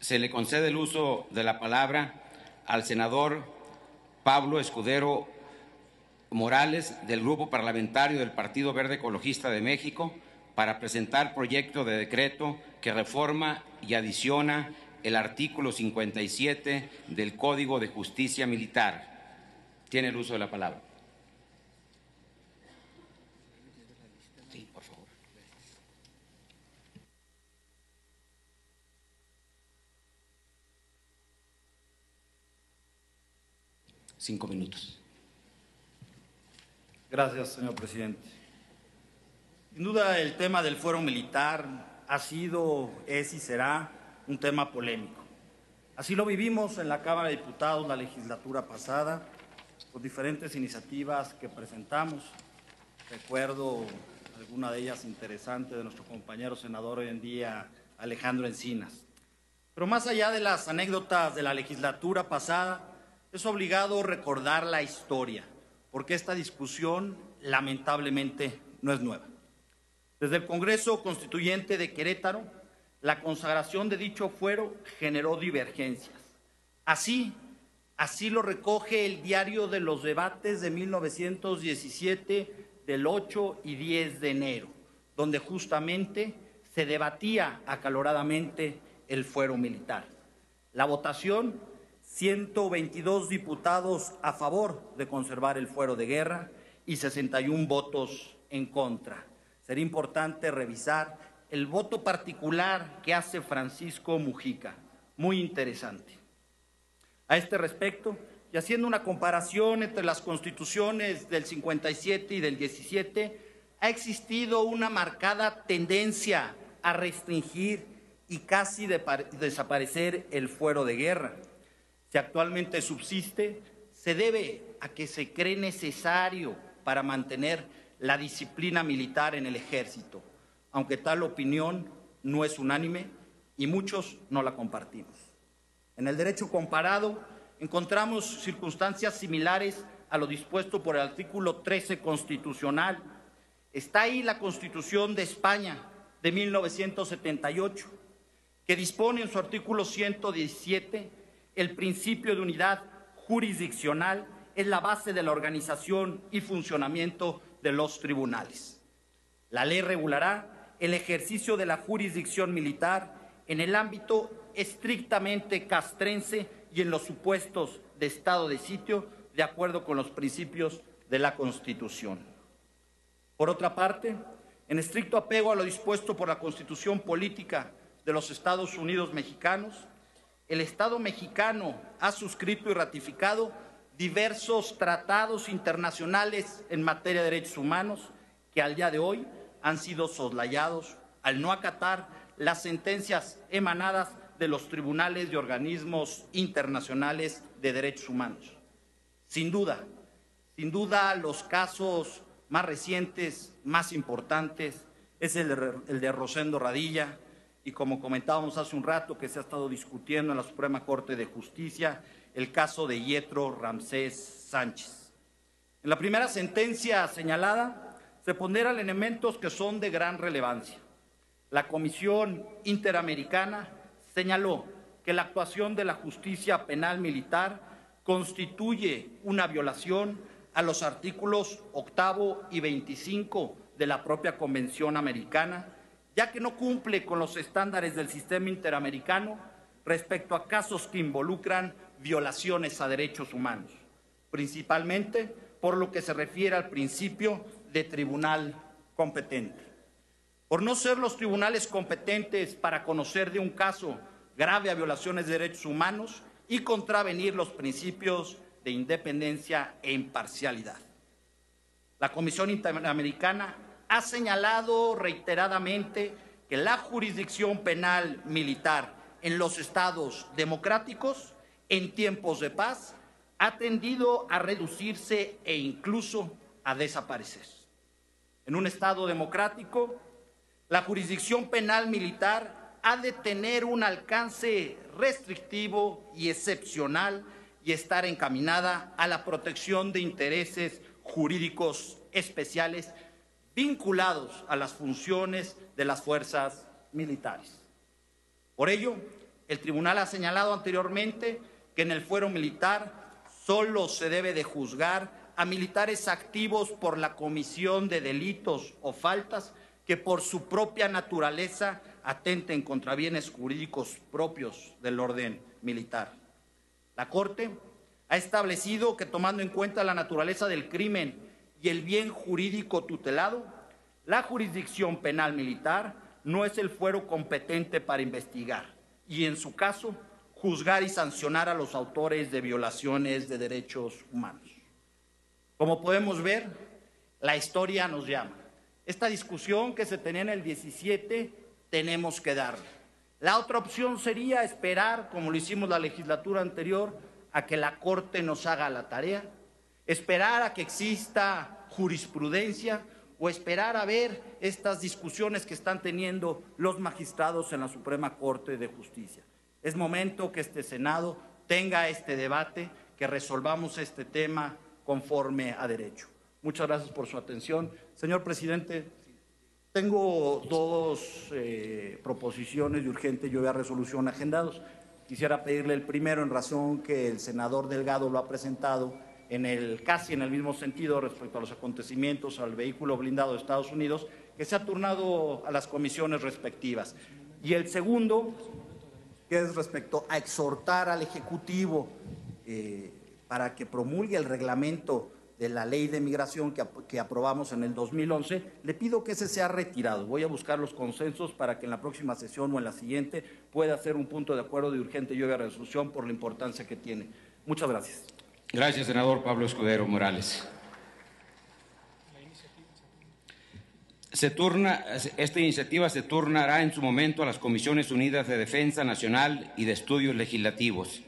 se le concede el uso de la palabra al senador Pablo Escudero Morales, del Grupo Parlamentario del Partido Verde Ecologista de México, para presentar proyecto de decreto que reforma y adiciona el artículo 57 del Código de Justicia Militar. Tiene el uso de la palabra. Sí, por favor. Cinco minutos. Gracias, señor presidente. Sin duda, el tema del fuero militar ha sido, es y será un tema polémico. Así lo vivimos en la Cámara de Diputados la legislatura pasada, con diferentes iniciativas que presentamos. Recuerdo alguna de ellas interesante de nuestro compañero senador hoy en día, Alejandro Encinas. Pero más allá de las anécdotas de la legislatura pasada, es obligado recordar la historia, porque esta discusión lamentablemente no es nueva. Desde el Congreso Constituyente de Querétaro, la consagración de dicho fuero generó divergencias. Así lo recoge el Diario de los Debates de 1917, del 8 y 10 de enero, donde justamente se debatía acaloradamente el fuero militar. La votación: 122 diputados a favor de conservar el fuero de guerra y 61 votos en contra. Sería importante revisar el voto particular que hace Francisco Mujica, muy interesante. A este respecto, y haciendo una comparación entre las constituciones del 57 y del 17, ha existido una marcada tendencia a restringir y casi desaparecer el fuero de guerra. Si actualmente subsiste, se debe a que se cree necesario para mantener la disciplina militar en el ejército, aunque tal opinión no es unánime y muchos no la compartimos. En el derecho comparado encontramos circunstancias similares a lo dispuesto por el artículo 13 constitucional. Está ahí la Constitución de España de 1978, que dispone en su artículo 117: el principio de unidad jurisdiccional es la base de la organización y funcionamiento de los tribunales. La ley regulará el ejercicio de la jurisdicción militar en el ámbito estrictamente castrense y en los supuestos de estado de sitio, de acuerdo con los principios de la Constitución. Por otra parte, en estricto apego a lo dispuesto por la Constitución Política de los Estados Unidos Mexicanos, el Estado mexicano ha suscrito y ratificado diversos tratados internacionales en materia de derechos humanos que al día de hoy han sido soslayados al no acatar las sentencias emanadas de los tribunales y organismos internacionales de derechos humanos. Sin duda, los casos más recientes, más importantes, es el de Rosendo Radilla, y como comentábamos hace un rato que se ha estado discutiendo en la Suprema Corte de Justicia, el caso de Yetro Ramsés Sánchez. En la primera sentencia señalada se ponderan elementos que son de gran relevancia. La Comisión Interamericana señaló que la actuación de la justicia penal militar constituye una violación a los artículos 8 y 25 de la propia Convención Americana, ya que no cumple con los estándares del sistema interamericano respecto a casos que involucran violaciones a derechos humanos, principalmente por lo que se refiere al principio de tribunal competente. Por no ser los tribunales competentes para conocer de un caso grave a violaciones de derechos humanos y contravenir los principios de independencia e imparcialidad. La Comisión Interamericana ha señalado reiteradamente que la jurisdicción penal militar en los estados democráticos en tiempos de paz ha tendido a reducirse e incluso a desaparecer. En un estado democrático, la jurisdicción penal militar ha de tener un alcance restrictivo y excepcional y estar encaminada a la protección de intereses jurídicos especiales vinculados a las funciones de las fuerzas militares. Por ello, el tribunal ha señalado anteriormente que en el fuero militar solo se debe de juzgar a militares activos por la comisión de delitos o faltas que por su propia naturaleza atenten contra bienes jurídicos propios del orden militar. La Corte ha establecido que, tomando en cuenta la naturaleza del crimen y el bien jurídico tutelado, la jurisdicción penal militar no es el fuero competente para investigar y, en su caso, juzgar y sancionar a los autores de violaciones de derechos humanos. Como podemos ver, la historia nos llama. Esta discusión que se tenía en el 17 tenemos que darle. La otra opción sería esperar, como lo hicimos la legislatura anterior, a que la Corte nos haga la tarea, esperar a que exista jurisprudencia o esperar a ver estas discusiones que están teniendo los magistrados en la Suprema Corte de Justicia. Es momento que este Senado tenga este debate, que resolvamos este tema conforme a derecho. Muchas gracias por su atención. Señor presidente, tengo dos proposiciones de urgente lluvia de resolución agendados. Quisiera pedirle el primero, en razón que el senador Delgado lo ha presentado casi en el mismo sentido respecto a los acontecimientos al vehículo blindado de Estados Unidos, que se ha turnado a las comisiones respectivas. Y el segundo, que es respecto a exhortar al Ejecutivo para que promulgue el reglamento de la Ley de Migración que aprobamos en el 2011, le pido que ese sea retirado. Voy a buscar los consensos para que en la próxima sesión o en la siguiente pueda ser un punto de acuerdo de urgente lluvia de resolución por la importancia que tiene. Muchas gracias. Gracias, senador Pablo Escudero Morales. Esta iniciativa se turnará en su momento a las Comisiones Unidas de Defensa Nacional y de Estudios Legislativos.